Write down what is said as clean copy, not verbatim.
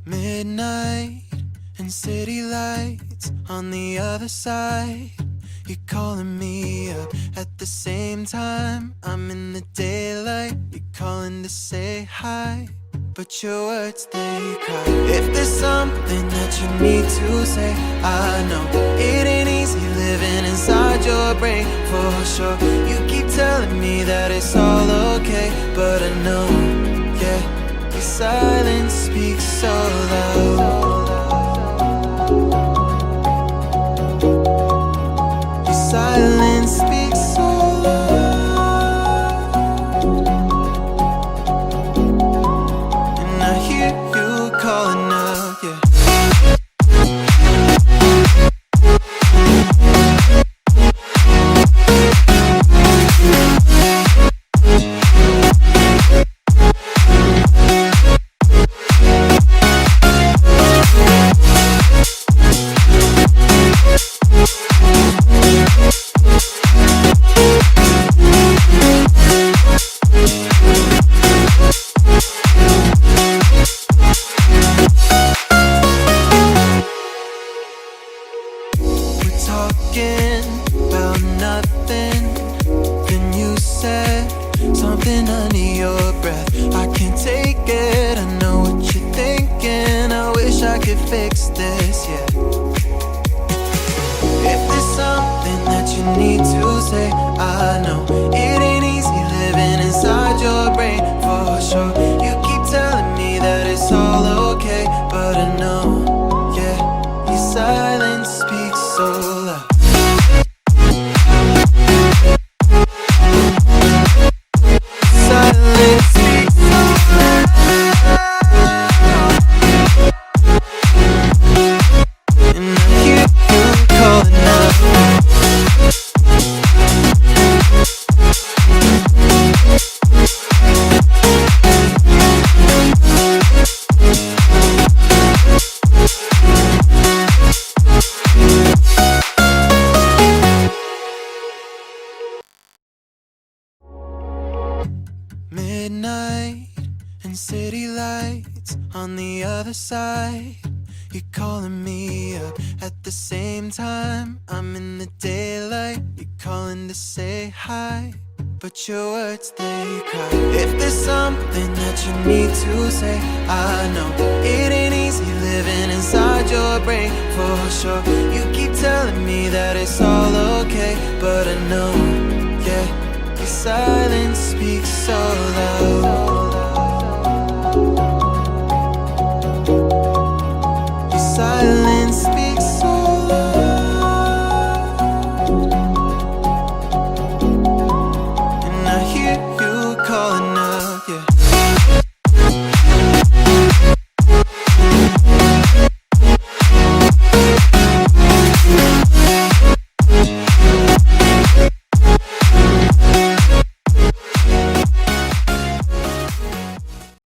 Midnight and city lights on the other side. You're calling me up at the same time. I'm in the daylight. You're calling to say hi, but your words, they cry. If there's something that you need to say, I know it ain't easy living inside your brain, for sure. You keep telling me that it's all okay, but I know, yeah, your silence speaks so loud. Your silence speaks so loud, and I hear you calling out, yeah. Talking about nothing, then you said something under your breath. I can't take it, I know what you're thinking. I wish I could fix this, yeah. If there's something that you need to say, I know it ain't easy living inside your brain, for sure. You keep telling me that it's all okay, but I know, yeah, your silence speaks so loud. Silence speaks so loud, and I hear you calling out. Midnight and city lights on the other side. You're calling me up at the same time. I'm in the daylight. You're calling to say hi, but your words, they cry. If there's something that you need to say, I know it ain't easy living inside your brain, for sure. You keep telling me that it's all okay, but I know, yeah, your silence speaks so loud.